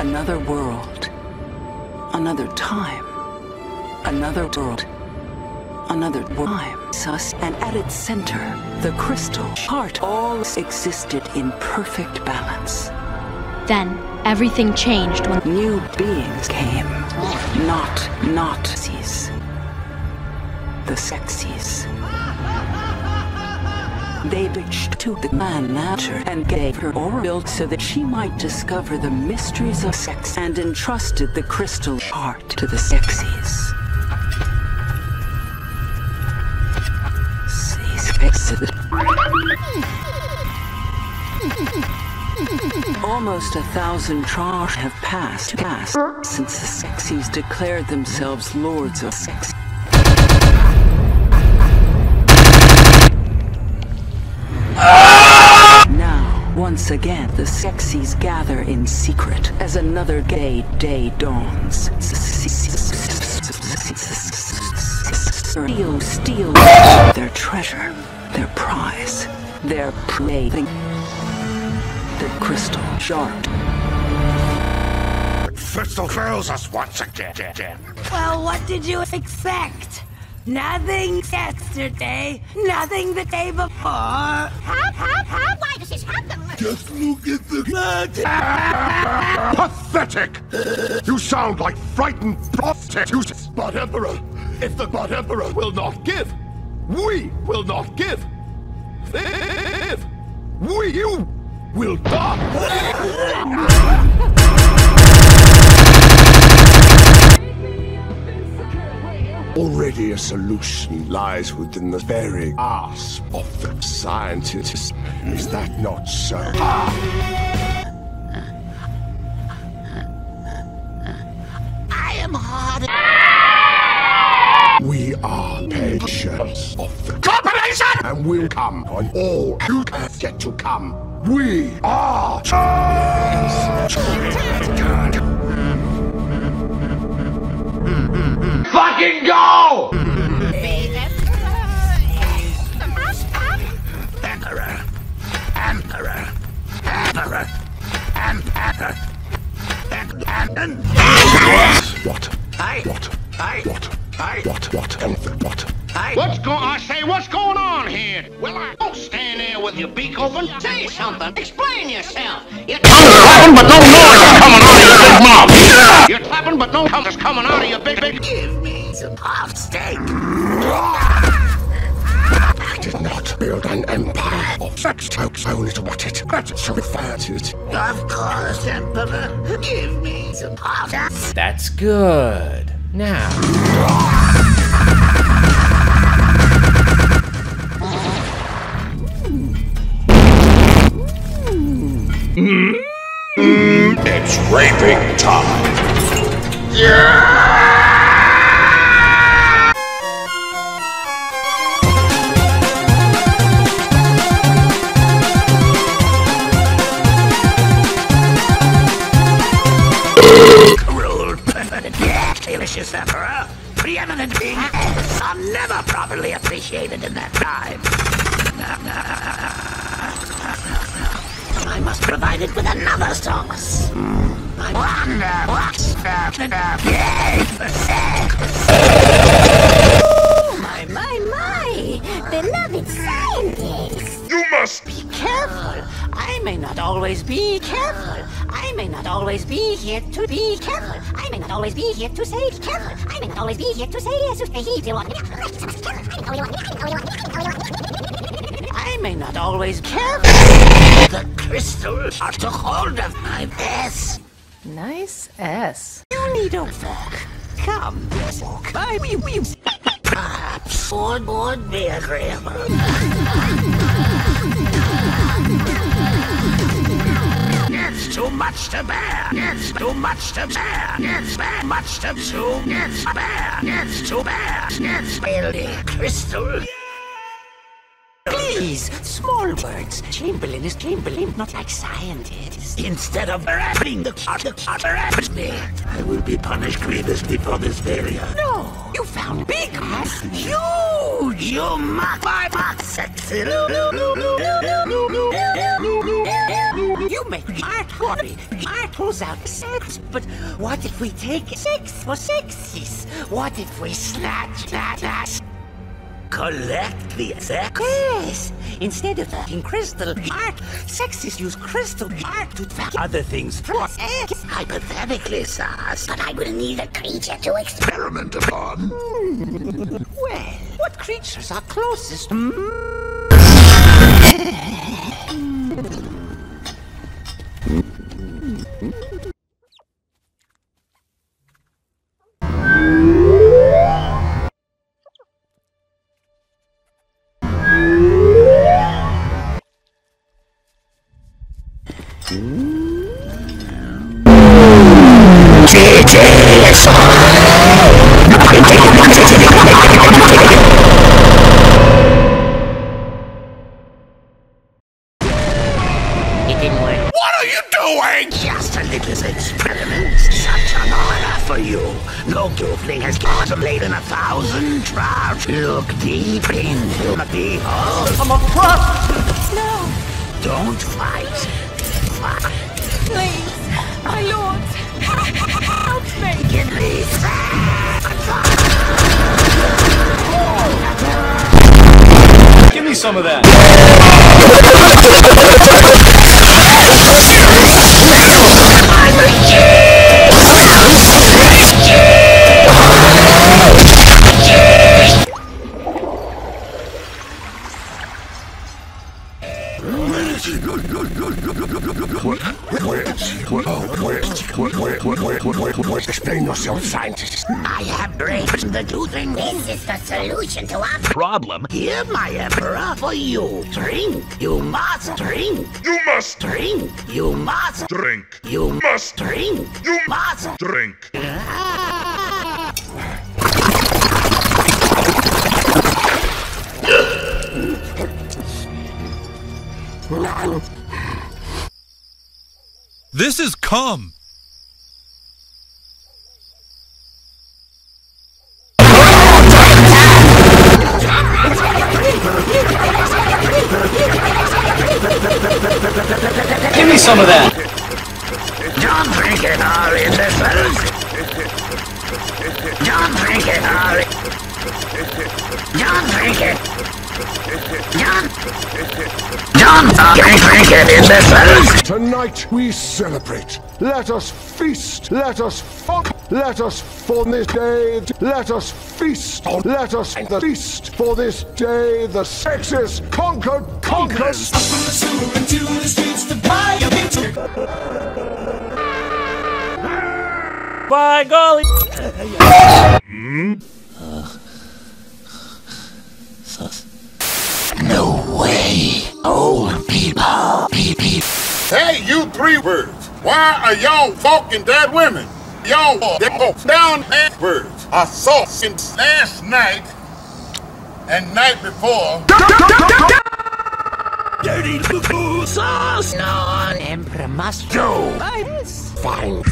Another world. Another time. Another world. Another time. And at its center, the crystal heart all existed in perfect balance. Then, everything changed when new beings came. Not Seksis. The Seksis. They reached to the man nature and gave her oral so that she might discover the mysteries of sex and entrusted the crystal heart to the Seksis. Almost 1,000 years have passed since the Seksis declared themselves lords of sex. Now, once again, the Seksis gather in secret as another gay day dawns. Steal their treasure, their prize, their plaything, the crystal shard. Crystal fails us once again. Well, what did you expect? Nothing yesterday, nothing the day before. Why does this happen? Just look at the pathetic! You sound like frightened prostitutes. But Emperor, if the God Emperor will not give, we will not give. If you will die. Already a solution lies within the very grasp of the scientists. Is that not so? I am hard. We are patients of the corporation, and will come on all who can yet to come. We are fucking go! What's going on here? Well, I don't stand there with your beak open. Say something. Explain yourself. You're clapping, but no noise is coming out of your big mouth. You're clapping, but no noise is coming out of your big. Give me some half steak. I did not build an empire of sex jokes only to watch it. That's so fancy. Of course, Emperor. Give me some half. That's good. Now. It's raping time. Cruel, perfect, delicious Emperor. Preeminent being are never properly appreciated in their prime. I must provide it with another sauce. I wonder what's my, beloved scientist. You must Be careful. I may not always be careful. I may not always be here to be careful. I may not always be here to say careful. I may not always be here to say yes. I may not always careful. The crystals are to hold of my S. Nice S. You need a fork. Come, walk by me. Perhaps would be agreeable. It's too much to bear. It's too much to bear. It's too much to chew. It's bear. It's too bear. It's barely crystal. Please, small words. Chamberlain is Chamberlain, not like scientist. Instead of rapping the me, I will be punished grievously for this failure. No, you found big ass huge. You mock my sexy. You make art sorry. Art pulls out sex, but what if we take sex for sexes? What if we snatch that? Collect the sex? Yes! Instead of fucking crystal art, sexes use crystal art to find other things for sex. Hypothetically, Sas. But I will need a creature to experiment upon. Well, what creatures are closest? Just a little experiment. Such an honor for you. No goofling has contemplated 1,000 trials. Look deep into the hole. I'm a prophet! No! Don't fight. Fight. Please! My lord! Help me! Give me Give me some of that. Explain yourself, scientist. I have brains the two things. This is the solution to our Problem. Here, my emperor, for you. Drink. You must drink. You must Drink. You must drink. You Must drink. You must drink. This is cum. Give me some of that. Don't drink it all in this one. Don't drink it all. Don't drink it. Don't drink it in this one. Tonight we celebrate. Let us feast. Let us funk. Let us for this day. Let us feast. Let us feast for this day. The Seksis conquered conquers. By golly. No way. Old people. Hey, you three words. Why are y'all fucking dead women? Y'all down dead words. I saw since last night and night before. Dirty poo-poo sauce. No, Emperor must go. Fine.